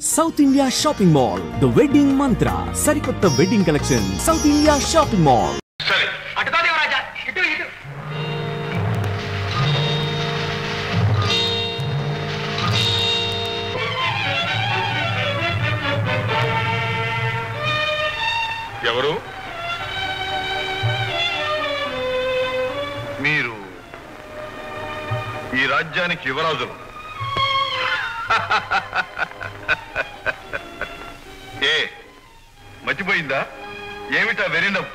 South India Shopping Mall, the wedding mantra. Sarikotta wedding collection. South India Shopping Mall. Sorry. Atu da Devaraja. Itu. ఎవరు? మీరు ఈ రాజ్యానికి యువరాజులు. ఏ మతిపోయిందా? ఏమిటా వెరినం?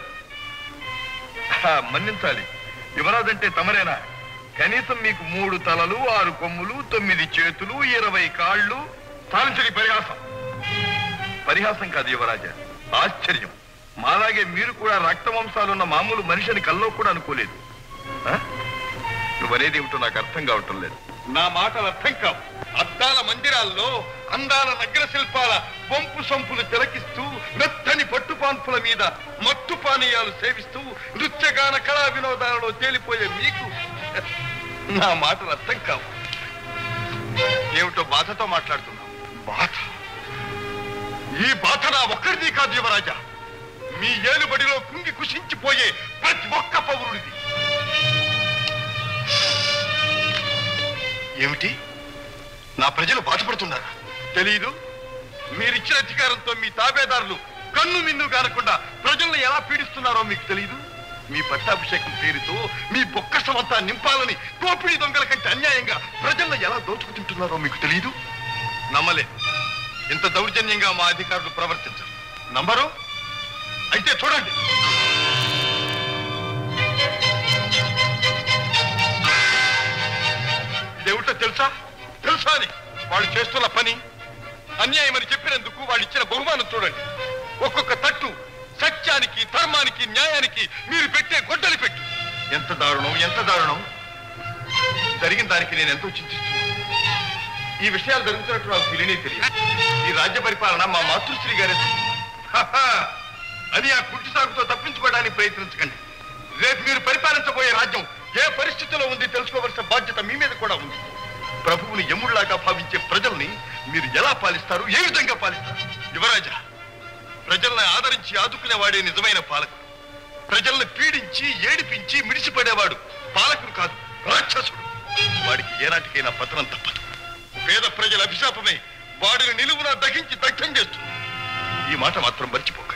మన్నించాలి, యువరాజంటే తమరేనా? కనీసం మీకు 3 తలలు 6 కొమ్ములు 9 చేతులు 20 కాళ్ళు. సాధించని పరిహాసం. పరిహాసం కాదు యువరాజా, ఆశ్చర్యం. మాలాగే మీరు కూడా రక్తవంశాలున్న మామూలు మనిషిని కల్లో కూడా అనుకోలేదు. నువ్వనేది ఏమిటో నాకు అర్థం కావటం లేదు. నా మాటలు అర్థం కావు. అద్దాల మందిరాల్లో అందాల నగ్న శిల్పాల వంపు సంపులు తిలకిస్తూ మెత్తని పట్టుపాన్పుల మీద మట్టు పానీయాలు సేవిస్తూ నృత్యగాన కళా వినోదాలలో తేలిపోయే మీకు నా మాటలు అర్థం కావు. ఏమిటో బాధతో మాట్లాడుతున్నావు. బాధ? ఈ బాధ నా ఒక్కడిది కాదు యువరాజా, మీ ఏలుబడిలో కుంగి కుషించిపోయే ప్రతి ఒక్క పౌరుడిది. ఏమిటి? నా ప్రజలు బాధపడుతున్నారా? తెలీదు? మీరిచ్చిన అధికారంతో మీ తాబేదారులు కన్ను మిన్ను కానకుండా ప్రజలను ఎలా పీడిస్తున్నారో మీకు తెలీదు? మీ పట్టాభిషేకం పేరుతో మీ బొక్కసమంతా నింపాలని దోపిడీ దొంగల కంటే అన్యాయంగా ప్రజలను ఎలా దోచుకుతుంటున్నారో మీకు తెలీదు? నమ్మలే. ఇంత దౌర్జన్యంగా మా అధికారులు ప్రవర్తించరు. నమ్మరు? అయితే చూడండి. ఇదేమిటో తెలుసా? తెలుసా అని వాళ్ళు చేస్తున్న పని అన్యాయమని చెప్పినందుకు వాళ్ళు ఇచ్చిన బహుమానం చూడండి. ఒక్కొక్క తట్టు సత్యానికి, ధర్మానికి, న్యాయానికి మీరు పెట్టే గొడ్డలి పెట్టు. ఎంత దారుణం, ఎంత దారుణం! జరిగిన దానికి నేను ఎంతో చింతిస్తున్నాను. ఈ విషయాలు జరుగుతున్నట్టు నాకు తెలియనే తెలియదు. ఈ రాజ్య పరిపాలన మా మాతృశ్రీ గారే. అది ఆ కుట్టి సాగుతో తప్పించుకోవడానికి ప్రయత్నించకండి. రేపు మీరు పరిపాలించబోయే రాజ్యం ఏ పరిస్థితిలో ఉంది తెలుసుకోవలసిన బాధ్యత మీ మీద కూడా ఉంది. ప్రభువుని యముళ్లాగా భావించే ప్రజల్ని మీరు ఎలా పాలిస్తారు, ఏ విధంగా పాలిస్తారు? యువరాజా, ప్రజల్ని ఆదరించి ఆదుకునేవాడే నిజమైన పాలకుడు. ప్రజల్ని పీడించి ఏడిపించి మిడిసిపడేవాడు పాలకుడు కాదు, రాక్షసుడు. వాడికి ఏనాటికైనా పతనం తప్పదు. పేద ప్రజల అభిశాపమే వాడిని నిలువునా దహించి దగ్ధం చేస్తుంది. ఈ మాట మాత్రం మర్చిపోకండి.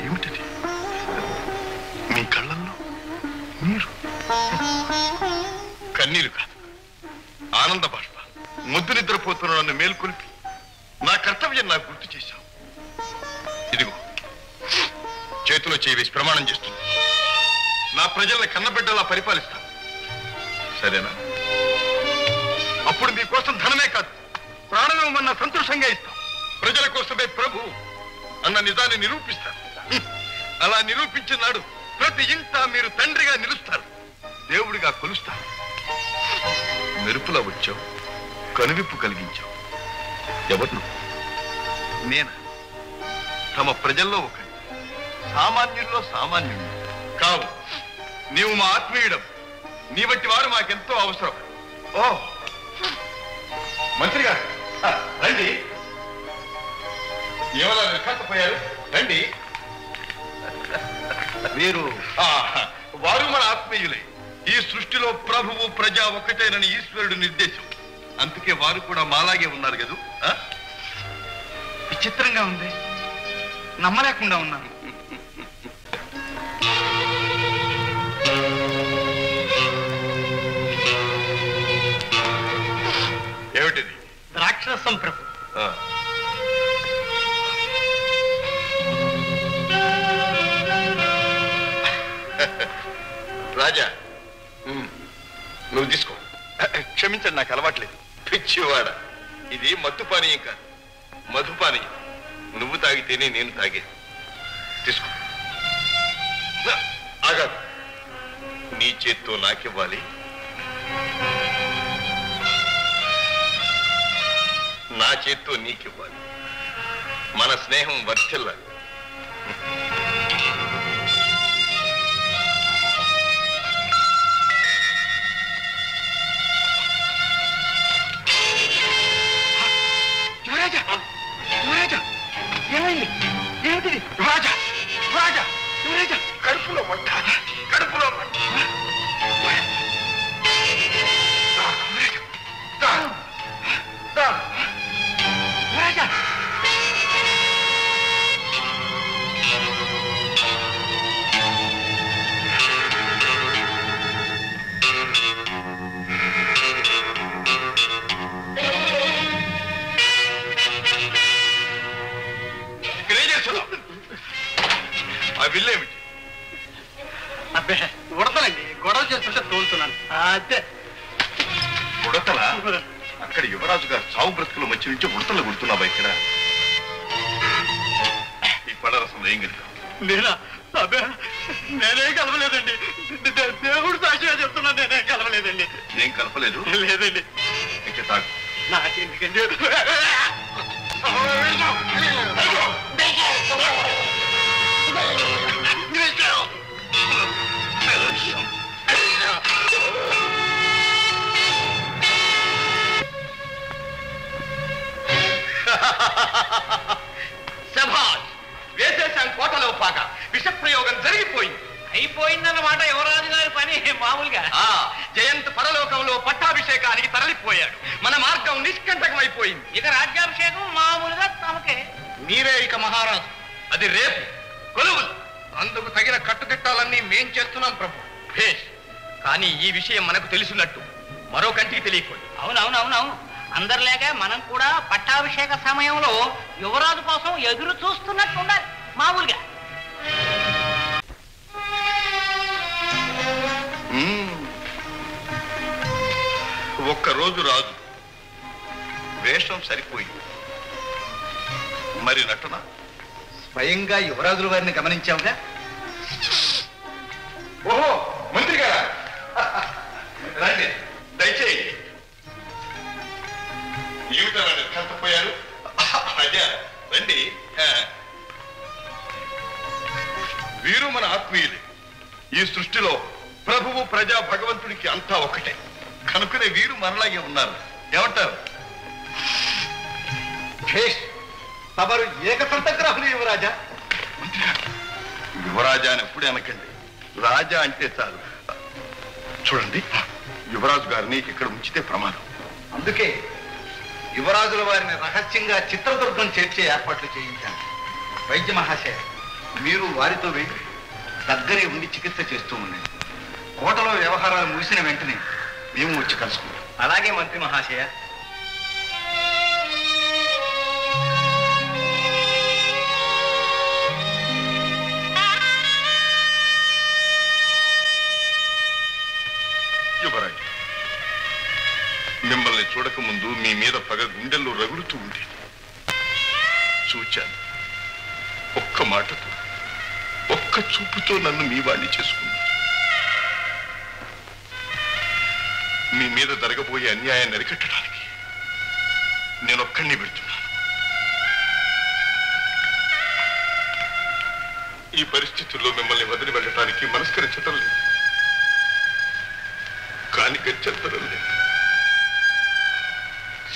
ఏమిటది? మీ కళ్ళల్లో నీరు. కన్నీరు కాదు, ఆనంద బాష్ప. ముద్దు నిద్రపోతున్న నన్ను మేల్కొల్పి నా కర్తవ్యం నాకు గుర్తు చేశావు. ఇదిగో చేతిలో చేసి ప్రమాణం చేస్తుంది. నా ప్రజల్ని కన్నబిడ్డలా పరిపాలిస్తాను. సరేనా? అప్పుడు మీకోసం ధనమే కాదు, ప్రాణమేమన్నా సంతోషంగా ఇస్తాం. ప్రజల కోసమే ప్రభు అన్న నిజాన్ని నిరూపిస్తాను. అలా నిరూపించిన నాడు ప్రతి ఇంట మీరు తండ్రిగా నిలుస్తారు, దేవుడిగా కొలుస్తారు. మెరుపులా వచ్చావు, కనువిప్పు కలిగించావు. ఎవరు? నేను. తమ ప్రజల్లో ఒకటి, సామాన్యుల్లో సామాన్యుడు కావు. నీవు మా ఆత్మీయుడం. నీ వంటి వారు మాకెంతో అవసరం. ఓ మంత్రి గారు, రండి. ఏమలా నిర్ఘాంతపోయారు? రండి. మీరు వారు మన ఆత్మీయులే. ఈ సృష్టిలో ప్రభువు ప్రజ ఒకటేనని ఈశ్వరుడు నిర్దేశం. అందుకే వారు కూడా మాలాగే ఉన్నారు కదూ. విచిత్రంగా ఉంది, నమ్మలేకుండా ఉన్నాను. ఏమిటిది? ద్రాక్షరసం ప్రభు. రాజా, నువ్వు తీసుకో. క్షమించండి, నాకు అలవాట్లేదు. పిచ్చివాడ, ఇది మత్తు పానీయం కాదు, మధుపానీయం. నువ్వు తాగితేనే నేను తాగేది. తీసుకో. ఆగాదు, నీ చేత్తో నాకివ్వాలి, నా చేత్తో నీకివ్వాలి. మన స్నేహం వర్ధిల్లాలి. అంతే. ఉడతల అక్కడ యువరాజు గారు చావు బ్రతుకుల మధ్య నుంచి ఉడతలు కొడుతున్నావా ఇక్కడ? ఈ పళ్ళరసం ఏం గెలుతా? నేనా? అబ్బే నేనేం కలవలేదండి. దేవుడు సాక్షిగా చెప్తున్నా, నేనేం కలవలేదండి. ఏం కలపలేదు? లేదండి. ఇంకా తాగు. నాకెందుకండి? శభాష్! వేసేశాం కోటలో పాక. విషప్రయోగం జరిగిపోయింది. అయిపోయిందన్నమాట యువరాజు గారి పని. మామూలుగా జయంత్ పరలోకంలో పట్టాభిషేకానికి తరలిపోయాడు. మన మార్గం నిష్కంటకమైపోయింది. ఇక రాజ్యాభిషేకం మామూలుగా తమకే. మీరే ఇక మహారాజు. అది రేపు కొలువులు. అందుకు తగిన కట్టుదిట్టాలన్నీ మేం చేస్తున్నాం ప్రభు. భేష్. కానీ ఈ విషయం మనకు తెలిసినట్టు మరో కంటికి తెలియకూడదు. అవునవునవునవును. అందరిలాగ మనం కూడా పట్టాభిషేక సమయంలో యువరాజు కోసం ఎదురు చూస్తున్నట్టు ఉండాలి మామూలుగా. ఒక్కరోజు రాజు వేషం సరిపోయింది, మరి నటన? స్వయంగా యువరాజుల వారిని గమనించావుగా. ఓహో, మంత్రి గారా, రండి, దయచేయండి. ఏమిటారండి కష్టపోయారు? అదే రండి. వీరు మన ఆత్మీయులే. ఈ సృష్టిలో ప్రభువు ప్రజా భగవంతుడికి అంతా ఒకటే కనుకనే వీరు మనలాగే ఉన్నారు. ఏమంటారు? తమరు ఏకసంతగ్రాహులు యువరాజా. యువరాజా అని ఎప్పుడే అనకండి, రాజా అంటే చాలు. చూడండి, యువరాజు గారిని ఇక్కడ ఉంచితే ప్రమాదం. అందుకే యువరాజుల వారిని రహస్యంగా చిత్రదుర్గం చేర్చే ఏర్పాట్లు చేయించాను. వైద్య మహాశయ, మీరు వారితో వెళ్ళి దగ్గరే ఉండి చికిత్స చేస్తూ ఉండండి. కోటలో వ్యవహారాలు ముగిసిన వెంటనే మేము వచ్చి కలుసుకుంటాం. అలాగే మంత్రి మహాశయ. యువరాజు, మిమ్మల్ని చూడకముందు మీ మీద పగ గుండెల్లో రగులుతూ ఉంది. చూచాను. ఒక్క మాటతో, ఒక్క చూపుతో నన్ను మీ వాణ్ణి చేసుకుంది. మీ మీద జరగబోయే అన్యాయాన్ని అరికట్టడానికి నేనొక్కడిని పెడుతున్నాను. ఈ పరిస్థితుల్లో మిమ్మల్ని వదిలి వెళ్ళటానికి మనస్కరించటం లేదు, కానీ గచ్చంతరం లేదు.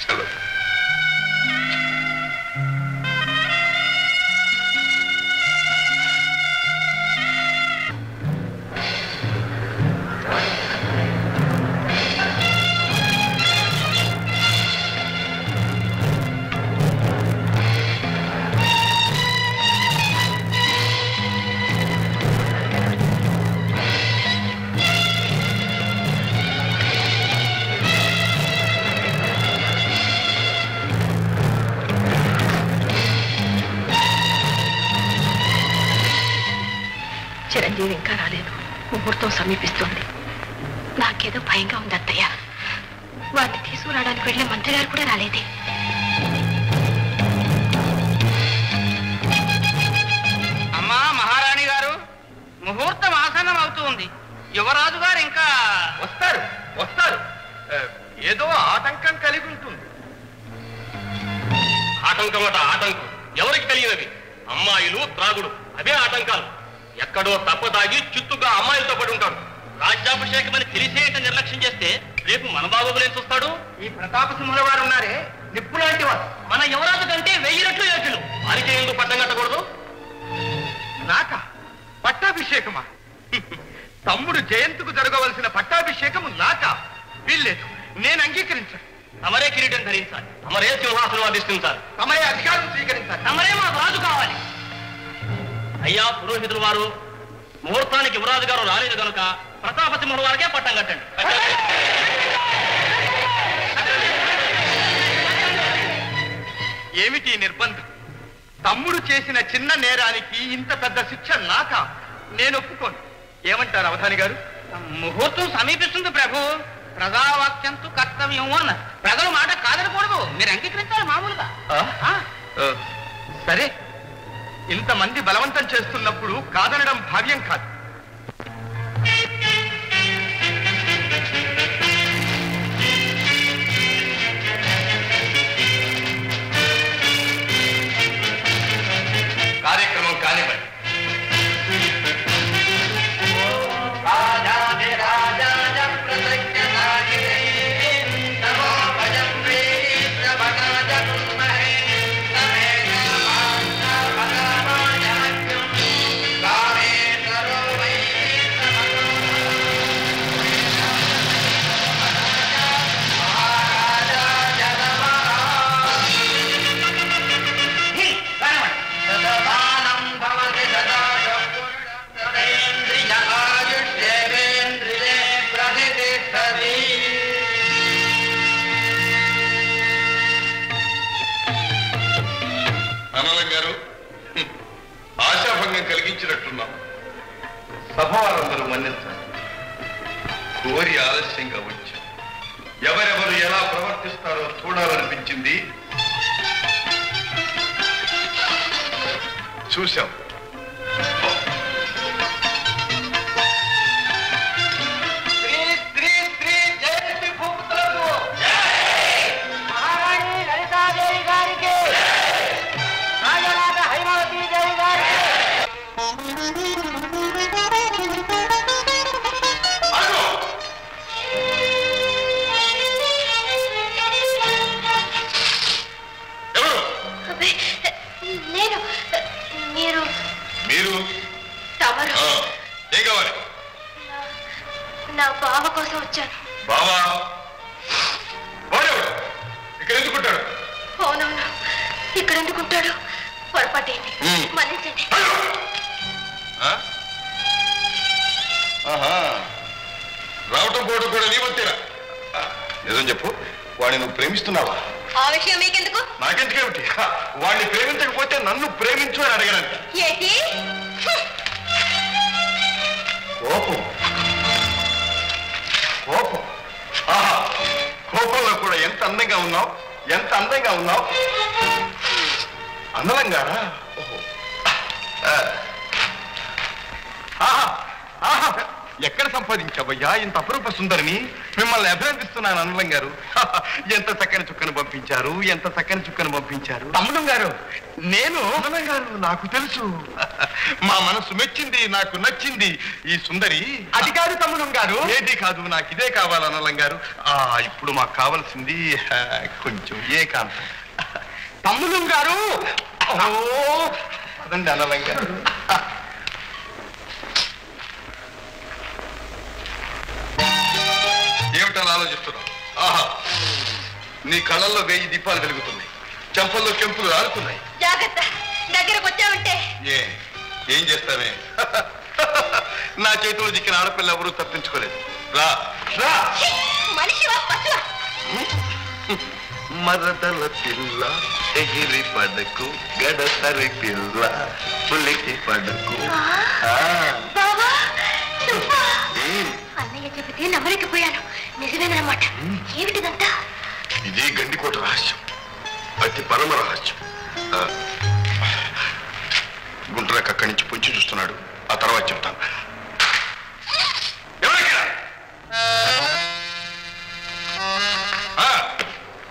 సెలవు. చిరంజీవి ఇంకా రాలేదు. ముహూర్తం సమీపిస్తుంది. నాకేదో భయంగా ఉంది అత్తయ్య. వారిని తీసుకురావడానికి వెళ్ళే మంత్రి గారు కూడా రాలేదే. అమ్మా మహారాణి గారు, ముహూర్తం ఆసనం అవుతుంది. యువరాజు గారు ఇంకా వస్తారు. ఏదో ఆటంకం కలిగి ఉంటుంది. ఆటంకం అట ఆటంకం. ఎవరికి తెలియనవి? అమ్మాయిలు, త్రాగుడు, అవే ఆటంకాలు. ఎక్కడో తప్పదాగి చిత్తుగా అమ్మాయిలతో పడి ఉంటాడు. రాజ్యాభిషేకం అని తెలిసేట నిర్లక్ష్యం చేస్తే రేపు మన బాగోగులేం చూస్తాడు? ఈ ప్రతాపసింహుల వారు ఉన్నారే, నిప్పు లాంటి వారు. మన యువరాజు కంటే 1000 రెట్లు యోగ్యులు. వారికి ఎందుకు పట్టం కట్టకూడదు? నాకా పట్టాభిషేకమా? తమ్ముడు జయంతుకు జరగవలసిన పట్టాభిషేకము నాకా? వీల్లేదు, నేను అంగీకరించాను. తమరే కిరీటం ధరించాలి, తమరే సింహాసనం అధిష్ఠించాలి, తమరే అధికారం స్వీకరించాలి. తమరే మా రాజు కావాలి. అయ్యా పురోహితుల వారు, ముహూర్తానికి యువరాజు గారు రాలేదు కనుక ప్రతాపసింహుల వారికే పట్టం కట్టండి. ఏమిటి నిర్బంధం? తమ్ముడు చేసిన చిన్న నేరానికి ఇంత పెద్ద శిక్ష నాకా? నేను ఒప్పుకోను. ఏమంటారు అవధాని గారు? ముహూర్తం సమీపిస్తుంది ప్రభు. ప్రజావాక్యంతో కర్తవ్యం అన్న ప్రజల మాట కాదనకూడదు. మీరు అంగీకరించాలి మామూలుగా. సరే, ఇంతమంది బలవంతం చేస్తున్నప్పుడు కాదనడం భావ్యం కాదు. కార్యక్రమం కానివ్వండి. ఆశాభంగం కలిగించినట్టున్నాం. సభవారందరూ మన్నించాలి. కోరి ఆలస్యంగా వచ్చి ఎవరెవరు ఎలా ప్రవర్తిస్తారో చూడాలనిపించింది. చూశాం. ఏం కావాలి? నా బావ కోసం వచ్చాను. బావా? ఇక్కడ ఎందుకుంటాడు? అవునవును, ఇక్కడ ఎందుకుంటాడు? పొరపాటేంటి, మన్నించండి. రావటం పోవడం కూడా నీ వంతేనా? నిజం చెప్పు, వాడిని నువ్వు ప్రేమిస్తున్నావా? ఆ విషయం మీకెందుకు? నాకెందుకేమిటి? వాడిని ప్రేమించకపోతే నన్ను ప్రేమించు అని అడగడానికి. ఏంటి కోపం? కోపం? ఆహా, కోపంలో కూడా ఎంత అందంగా ఉన్నావు, ఎంత అందంగా ఉన్నావు. అందలంగారా? ఎక్కడ సంపాదించావయ్యా ఇంత అపరూప సుందరిని? మిమ్మల్ని అభినందిస్తున్నాను అన్నలం గారు. ఎంత చక్కని చుక్కను పంపించారు, ఎంత చక్కని చుక్కను పంపించారు. తమ్ముడం గారు, నేను అన్నలం గారు, నాకు తెలుసు. మా మనసు మెచ్చింది, నాకు నచ్చింది ఈ సుందరి. అది కాదు తమ్ముడం గారు. ఏది కాదు, నాకు ఇదే కావాలి అన్నలం గారు. ఇప్పుడు మాకు కావాల్సింది కొంచెం ఏకాంతం. తమ్ముడం గారు, అదండి అన్నలం గారు. ఏమిటని ఆలోచిస్తున్నావు? ఆహా, నీ కళ్ళల్లో 1000 దీపాలు వెలుగుతున్నాయి, చెంపల్లో కెంపులు రాలుతున్నాయి. జాగ్రత్త, దగ్గరకు వచ్చావంటే ఏం చేస్తానే? నా చేతిలో చిక్కిన ఆడపిల్ల ఎవరూ తప్పించుకోలేదు. రా రా. మరదల పిల్ల ఎగిరి పడకు, గడసరి పిల్ల పులికి పడకు. అన్నయ్య చెబితే నమ్మలేకపోయాను. నిజమేనన్నమాట. ఏమిటిదంతా? ఇది గండికోట రహస్యం, అతి పరమ రహస్యం. గుంటలకు అక్కడి నుంచి పొంచి చూస్తున్నాడు, ఆ తర్వాత చెప్తాను.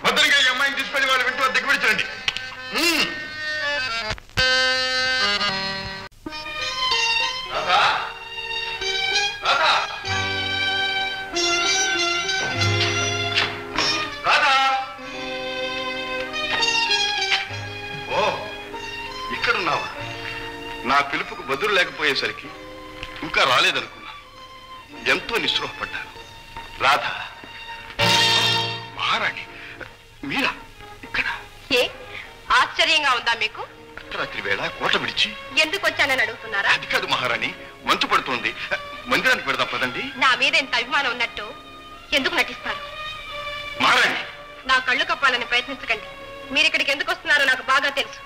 భద్రంగా ఈ అమ్మాయిని తీసుకెళ్ళి వాళ్ళు వింటూ దగ్గర పెంచండి. ఇక్కడున్నావా? నా పిలుపుకు బదులు లేకపోయేసరికి ఇంకా రాలేదనుకున్నా. ఎంతో నిస్పృహపడ్డాను. రాధ, మహారాణి, మీరా ఇక్కడ? ఏ ఆశ్చర్యంగా ఉందా మీకు? అర్ధరాత్రి వేళ కోట విడిచి ఎందుకు వచ్చానని అడుగుతున్నారా? అది కాదు మహారాణి, మంచు పడుతోంది, మందిరానికి పెడదాం పదండి. నా మీద ఎంత అభిమానం ఉన్నట్టు ఎందుకు నటిస్తారు? మహారాణి, నా కళ్ళు కప్పాలని ప్రయత్నించకండి. మీరు ఇక్కడికి ఎందుకు వస్తున్నారో నాకు బాగా తెలుసు.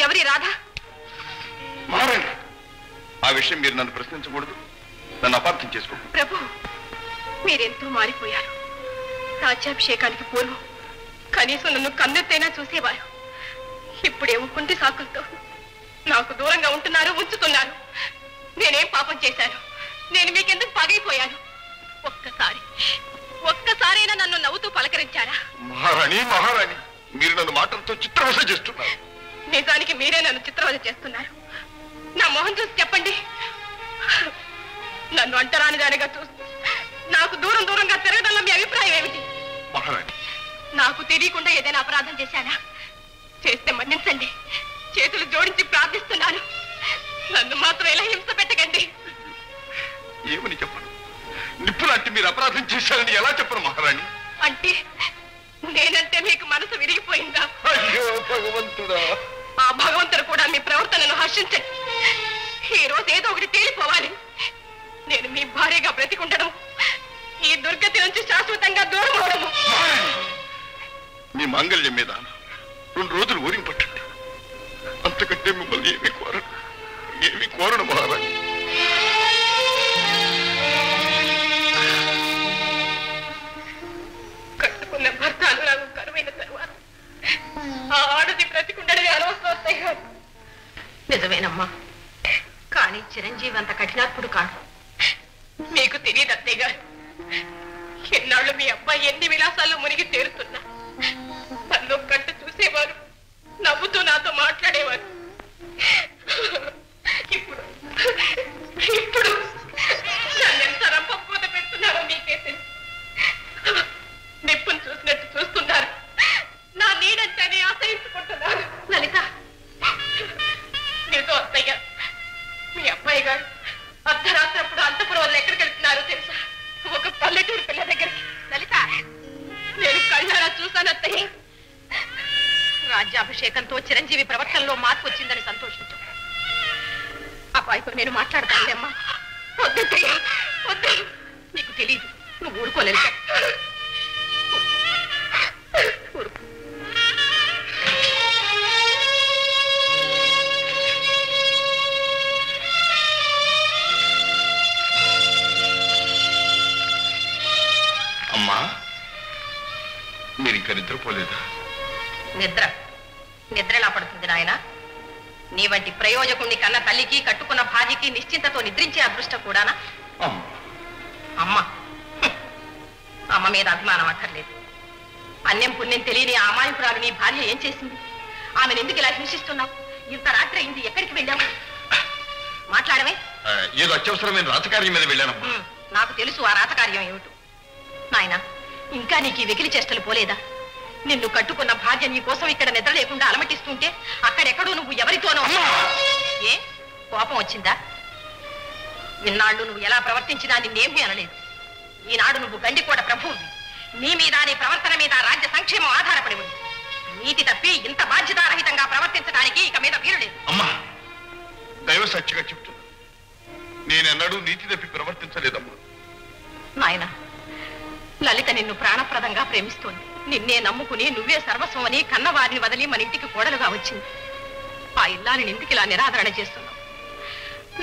ఎవరి రాధ? మహారాణి, ఆ విషయం మీరు నన్ను ప్రశ్నించకూడదు. నన్ను అపార్థం చేసుకో. ప్రభు, మీరెంతో మారిపోయారు. రాజ్యాభిషేకానికి పూర్వం కనీసం నన్ను కన్నెత్తైనా చూసేవారు. ఇప్పుడేమో కుంటి సాకులతో నాకు దూరంగా ఉంటున్నారు, ఉంచుతున్నారు. నేనేం పాపం చేశాను? నేను మీకెందుకు పగైపోయాను? ఒక్కసారైనా నన్ను నవ్వుతూ పలకరించారా? మహారాణి, మహారాణి, మీరు నన్ను మాటలతో చిత్రవశ చేస్తున్నారు. నిజానికి మీరే నన్ను చిత్రవద చేస్తున్నారు. నా మొహం చూసి చెప్పండి. నన్ను అంటరాని దానిగా చూస్తూ నాకు దూరంగా తిరగడంలో మీ అభిప్రాయం ఏమిటి? మహారాణి, నాకు తెలియకుండా ఏదైనా అపరాధం చేశానా? చేస్తే మన్నించండి. చేతులు జోడించి ప్రార్థిస్తున్నాను. నన్ను మాత్రం ఎలా హింస పెట్టకండి. ఏమని చెప్పను? నిప్పులాంటి మీరు అపరాధం చేశారని ఎలా చెప్పను మహారాణి? అంటే నేనంటే మీకు మనసు విరిగిపోయిందా? అయ్యో భగవంతుడా! ఆ భగవంతుడు కూడా మీ ప్రవర్తనను హర్షించండి. ఈ రోజు ఏదో ఒకటి తేలిపోవాలి. నేను మీ భార్యగా బ్రతికుండడం, ఈ దుర్గతి నుంచి శాశ్వతంగా దూరం అవడము. మీ మాంగళ్యం మీద 2 రోజులు ఊరిం పట్టండి. అంతకంటే మిమ్మల్ని ఏమి కోరను మహారాణి. కట్టుకున్న భర్త అనురాగం కరువైన తరువాత ఆ ఆడది బ్రతికుండడమే అనవసరం. నిజమేనమ్మా, కానీ చిరంజీవి అంత కఠినాత్ముడు కాదు. మీకు తెలియదు అత్తయ్య గారు, ఎన్నాళ్ళు మీ అబ్బాయి ఎన్ని విలాసాల్లో మునిగి తేరుతున్నా నన్ను కంట చూసేవారు, నవ్వుతూ నాతో మాట్లాడేవారు. ఇప్పుడు నన్ను ఎంత రంపపోత పెడుతున్నారో మీకే తెలుసు. నిప్పును చూసినట్టు చూస్తున్నారు. నా నీడంటేనే ఆశ్రయించుకుంటున్నారు. లలిత, నీతో అత్తయ్య, మీ అబ్బాయి గారు అర్ధరాత్రి అప్పుడు అంతపురం ఎక్కడికి వెళ్తున్నారో తెలుసా? ఒక పల్లెటూరు పిల్ల దగ్గరికి. లలిత, నేను కళ్ళారా చూశాను అత్తయ్య. రాజ్యాభిషేకంతో చిరంజీవి ప్రవర్తనలో మార్పు వచ్చిందని సంతోషించు. అబ్బాయితో నేను మాట్లాడతాను అమ్మా. వద్దయ్యా, వద్దు. నీకు తెలియదు, నువ్వు ఊరుకోలేదు. అమ్మా, మీరు ఇంకా నిద్రపోలేదా? నిద్ర ఎలా పడుతుంది నాయన? నీ వంటి ప్రయోజకుణ్ణి కన్న తల్లికి, కట్టుకున్న భార్యకి నిశ్చింతతో నిద్రించే అదృష్టం కూడానా? అమ్మ మీద అభిమానం అక్కర్లేదు. అన్యం పుణ్యం తెలియని ఆ అమాయకురాలు నీ భార్య ఏం చేసింది? ఆమెను ఎందుకు ఇలా హింసిస్తున్నావు? ఇంత రాత్రి అయింది, ఎక్కడికి వెళ్ళావు? మాట్లాడమే. ఏదో అత్యవసరమైన రాజకార్యం మీద వెళ్ళానమ్మా. నాకు తెలుసు ఆ రాతకార్యం ఏమిటో. నాయన, ఇంకా నీకు ఈ వెకిలి చేష్టలు పోలేదా? నిన్ను కట్టుకున్న భార్య నీ కోసం ఇక్కడ నిద్ర లేకుండా అలమటిస్తుంటే అక్కడెక్కడో నువ్వు ఎవరితోనో. ఏ కోపం వచ్చిందా? ఇన్నాళ్ళు నువ్వు ఎలా ప్రవర్తించినా నిన్నేమీ అనలేదు. ఈనాడు నువ్వు గండికోట ప్రభువువి. నీ మీద, నీ ప్రవర్తన మీద రాజ్య సంక్షేమం ఆధారపడి ఉంది. నీతి తప్పి ఇంత బాధ్యతారహితంగా ప్రవర్తించడానికి ఇక మీద వీలులేదు. అమ్మా, దైవ సాక్షిగా చెప్తున్నా, నేనెన్నడూ నీతి తప్పి ప్రవర్తించలేదమ్మా. నాయన, లలిత నిన్ను ప్రాణప్రదంగా ప్రేమిస్తోంది. నిన్నే నమ్ముకుని నువ్వే సర్వస్వం అని కన్నవారిని వదిలి మన ఇంటికి కోడలుగా వచ్చింది. ఆ ఇల్లాని ఇంటికి ఇలా నిరాదరణ చేస్తున్నావు.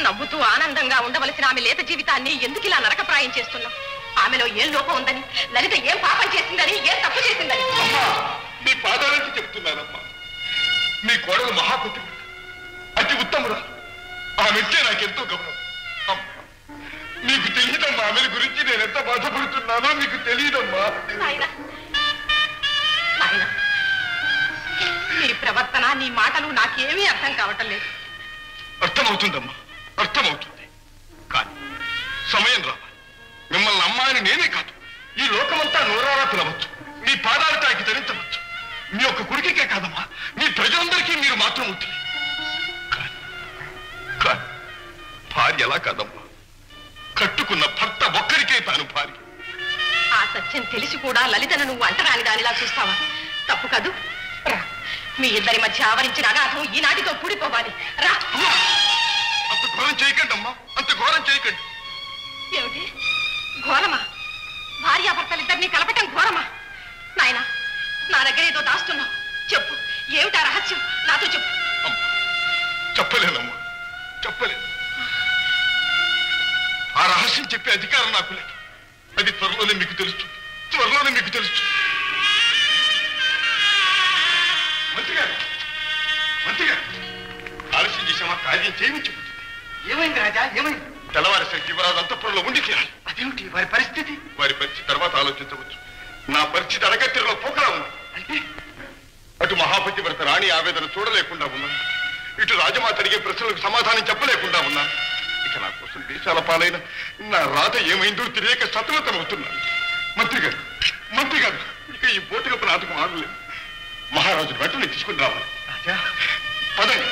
నవ్వుతూ ఆనందంగా ఉండవలసిన ఆమె లేత జీవితాన్ని ఎందుకు ఇలా నరకప్రాయం చేస్తున్నావు? ఆమెలో ఏం లోపం ఉందని, లలిత ఏం పాపం చేసిందని, ఏం తప్పు చేసిందని? మీ పాదాలకి చెప్తున్నానమ్మా, మీ కోడలు మహాపతివ్రత, అతి ఉత్తమురాలు. ఆమెస్తే నాకెంతో గౌరవం. మీకు తెలియదమ్మా, ఆమె గురించి నేను ఎంత బాధపడుతున్నానో మీకు తెలియదమ్మా. నీ ప్రవర్తన, నీ మాటలు నాకేమీ అర్థం కావటం లేదు. అర్థమవుతుందమ్మా, అర్థమవుతుంది. కానీ సమయం రావాలి. మిమ్మల్ని అమ్మాయిని నేనే కాదు, ఈ లోకమంతా నోరారా పిలవచ్చు, మీ పాదాలు తాకి ధరించవచ్చు. మీ యొక్క కొడుకే కాదమ్మా, మీ ప్రజలందరికీ మీరు మాత్రం అవుతుంది. కానీ భార్య ఎలా కాదమ్మా, కట్టుకున్న భర్త ఒక్కరికే తాను భార్య. ఆ సత్యం తెలిసి కూడా లలితను నువ్వు అంటరాని దానిలా చూస్తావా? తప్పు కాదు. మీ ఇద్దరి మధ్య ఆవరించిన అగాధం ఈనాటితో కూడిపోవాలి. రా. అంత ఘోరం చేయకండి అమ్మా, అంత ఘోరం చేయకండి. ఏమిటి ఘోరమా? భార్యాభర్తలిద్దరినీ కలపటం ఘోరమా? నాయనా, నా దగ్గర ఏదో దాస్తున్నావు. చెప్పు, ఏమిటా రహస్యం? నాతో చెప్పు. చెప్పలేనమ్మా, చెప్పలేదు. ఆ రహస్యం చెప్పే అధికారం నాకు లేదు. అది త్వరలోనే మీకు తెలుస్తుంది. మంత్రి గారు ఆలస్యం చేసామా? కార్యం చేయించుకుంటుంది. ఏమైంది రాజా? ఏమైంది? తెల్లవారేసరికి యువరాజు అంతఃపురంలో ఉండి తీరాలి. అదేమిటి వారి పరిస్థితి? వారి పరిస్థితి తర్వాత ఆలోచించవచ్చు. నా పరిస్థితి అడగత్తిలో పోకలా ఉంది. అంటే అటు మహాపతివ్రత రాణి ఆవేదన చూడలేకుండా ఉన్నాను, ఇటు రాజమాత అడిగే ప్రశ్నలకు సమాధానం చెప్పలేకుండా ఉన్నాను. ఇక నా కోసం దేశాల పాలైన నా రాత ఏమైందో తెలియక సతమతమవుతున్నాను. మంత్రి గారు ఇక ఈ పోటీలకు నాటకం ఆడలేదు. మహారాజు వెంటనే తీసుకుని రావాలి. రాజా పదండి.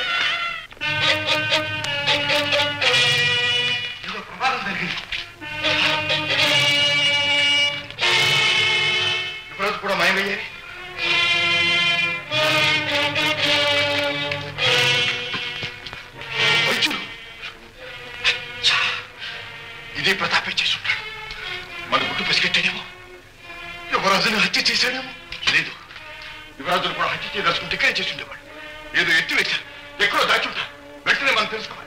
ఏదో ప్రమాదం జరిగింది. యువరాజు కూడా మాయమయ్యాయి. వైద్యుడు ఇదే ప్రతాపే చేసుంటాడు. మన గుట్టు పసిగట్టాడేమో. యువరాజుని హత్య చేశాడేమో. లేదు, యువరాజును కూడా హత్య చేయదలుచుకుంటే ఇక్కడే చేసి ఉండేవాడు. ఏదో ఎత్తి వేశారు, ఎక్కడో దాచి ఉంటారు. వెంటనే మనం తెలుసుకోవాలి.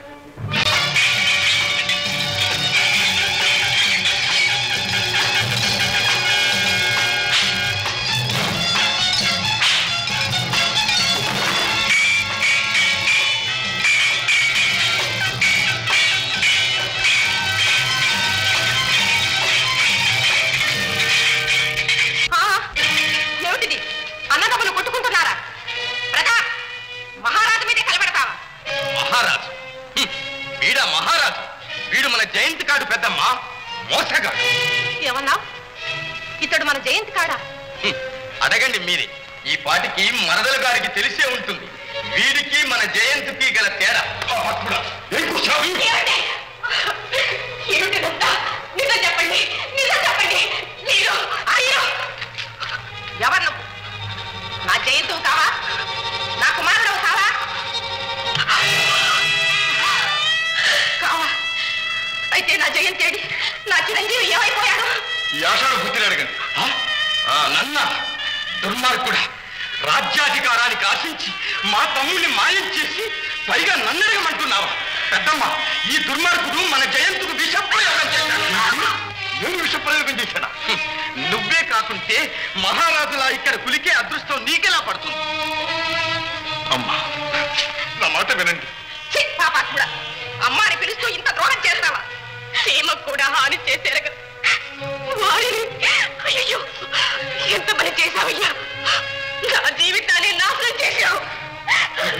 ఏమిటిది? అన్నదమ్ములు కొట్టుకుంటున్నారా? ప్రతాప్, మహారాజు మీదే కలబెడతావా? మహారాజు? వీడా మహారాజు? వీడు మన జయంతి కాడు పెద్దమ్మ, మోసగాడు. ఏమన్నావు? ఇతడు మన జయంతి కాడా? అడగండి మీరే. ఈ పాటికి మరదల గారికి తెలిసే ఉంటుంది వీడికి మన జయంతికి గల తేడా. ఏమిటిదంతా? నిజం చెప్పండి, నిజం చెప్పండి. మీరు అయ్యో, ఎవరు నువ్వు? నా జయంతువు కావా? నా కుమారుడు కావా? కావా? అయితే నా జయంతేడి, నా చిరంజీవి ఏమైపోయాడు? ఈ ఆషాఢ బుద్ధిని అడగండి. నన్న దుర్మార్గుడా, రాజ్యాధికారానికి ఆశించి మా తమ్ముని మాయం చేసి పైగా నన్నడగమంటున్నావా? పెద్దమ్మ, ఈ దుర్మార్గుడు మన జయంతుకు విషప్రయోగం చేశాడు. నేను విషప్రయోగం చేశాడా? నువ్వే కాకుంటే మహారాజులా ఇక్కడ కులికే అదృష్టం నీకెలా పడుతుంది? అమ్మా, నా మాట వినండి. పాపాత్ముడా, అమ్మాని పిలుస్తూ ఇంత ద్రోహం చేస్తావా? సీమకు కూడా హాని చేశారు కదా. అయ్యో, ఎంత పని చేశావయ్యా! నా జీవితాన్ని నాశనం చేశావు.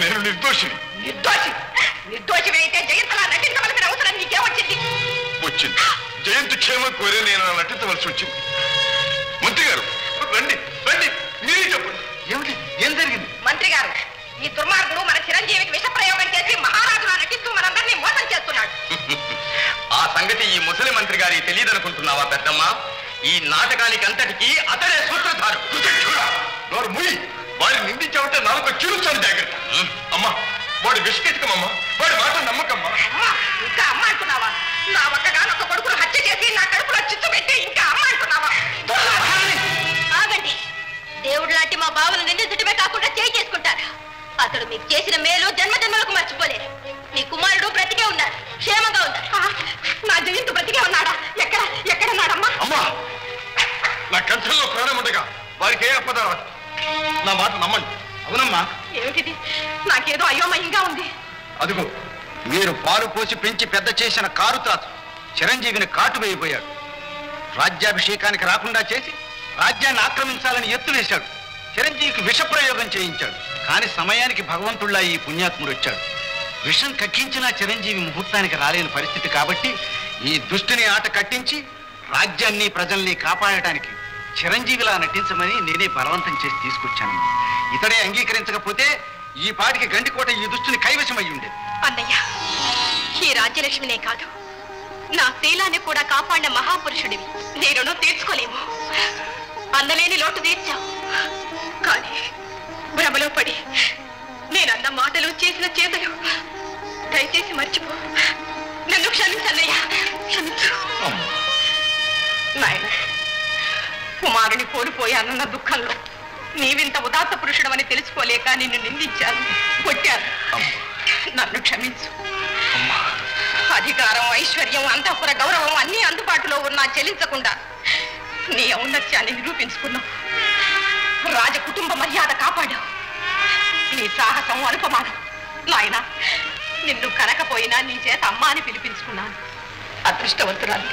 నేను నిర్దోషిని. నిర్దోషివైతే జయంతలా నటించవలసిన అవసరం నీకేమొచ్చింది? వచ్చింది. జయంతి క్షేమం కోరే నేను అలా నటించవలసి వచ్చింది. మంత్రి గారు రండి, మీరే చెప్పండి. ఏమిటి? ఏం జరిగింది? మంత్రి గారు, ఈ దుర్మార్గుడు మన చిరంజీవికి విషప్రయోగం చేసి మహారాజులా నటిస్తూ మనందరినీ మోసం చేస్తున్నాడు. ఆ సంగతి ఈ ముసలి మంత్రి గారికి తెలియదనుకుంటున్నావా పెద్దమ్మ? ఈ నాటకానికి అంతటికీ అతడే సూత్రధారు. నోరు ముయి. వారిని నిందించామంటే నాలుగు చిరుస్తాను. జాగ్రత్త. అమ్మా, వాడు విషకెట్టుకమ్మా, వాడి మాట నమ్మకమ్మా. ఇంకా అమ్మ అంటున్నావా? నా ఒక్కగానొక్క కొడుకును హత్య చేసి నా కడుపులో చిచ్చు పెట్టి ఇంకా అమ్మ అంటున్నావా? ఆగండి. దేవుడు లాంటి మా బావను నిందించడమే కాకుండా చేయి చేసుకుంటారు. అతడు మీకు చేసిన మేలు జన్మజన్మలకు మర్చిపోలేరు. మీ కుమారుడు బ్రతికే ఉన్నారు, క్షేమంగా ఉన్నారు. నా జయంతు బ్రతికే ఉన్నాడా? ఎక్కడున్నాడమ్మా? అమ్మా, నా కంఠంలో ప్రాణం ఉండగా వారికి ఏ అప్పదా రాదు. నా మాట నమ్మండి. అవునమ్మా. ఏమిటిది? నాకేదో అయోమయంగా ఉంది. అదిగో, మీరు పాలు పోసి పెంచి పెద్ద చేసిన కారుతాత చిరంజీవిని కాటు వేయిపోయాడు. రాజ్యాభిషేకానికి రాకుండా చేసి రాజ్యాన్ని ఆక్రమించాలని ఎత్తులేశాడు. చిరంజీవికి విషప్రయోగం చేయించాడు. కానీ సమయానికి భగవంతుళ్ళ ఈ పుణ్యాత్ముడు వచ్చాడు. విషం కక్కించినా చిరంజీవి ముహూర్తానికి రాలేని పరిస్థితి కాబట్టి ఈ దుష్టుని ఆట కట్టించి రాజ్యాన్ని ప్రజల్ని కాపాడటానికి చిరంజీవిలా నటించమని నేనే బలవంతం చేసి తీసుకొచ్చాను. ఇతడే అంగీకరించకపోతే ఈ పాటికి గండికోట ఈ దుష్టుని కైవశమై ఉండేది. అన్నయ్య, ఈ రాజ్యలక్ష్మినే కాదు, నా శీలాన్ని కూడా కాపాడిన మహాపురుషుడివి. నీ రుణం తీర్చుకోలేము. అందలేని లోటు తీర్చావు. కానీ భ్రమలో పడి నేనన్న మాటలు చేసిన చేతలు దయచేసి మర్చిపో. నన్ను క్షమించన్నయ్య, క్షమించు. నాయన, కుమారుని కోల్పోయానన్న దుఃఖంలో నీవింత ఉదాత్త పురుషుడమని తెలుసుకోలేక నిన్ను నిందించాను, కొట్టాను. నన్ను క్షమించు. అధికారం, ఐశ్వర్యం, అంతఃపుర గౌరవం అన్నీ అందుబాటులో ఉన్నా చెల్లించకుండా నీ ఔన్నత్యాన్ని నిరూపించుకున్నావు. రాజ కుటుంబ మర్యాద కాపాడావు. నీ సాహసం అనుపమానం. నాయన, నిన్ను కనకపోయినా నీ చేత అమ్మ అని పిలిపించుకున్నాను. అదృష్టవంతురాలు.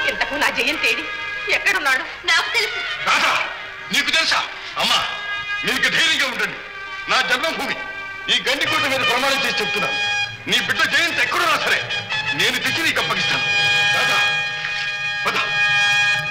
ఇంతకు నా జయంతేడి ఎక్కడున్నాడు? నాకు తెలుసు. నీకు తెలుసా? అమ్మా, నీకు ధైర్యంగా ఉండండి. నా జన్మభూమి ఈ గండికోట మీద ప్రమాణం చేసి చెప్తున్నాను. నీ బిడ్డ జయంతి ఎక్కడున్నా సరే నేను తెచ్చి నీకు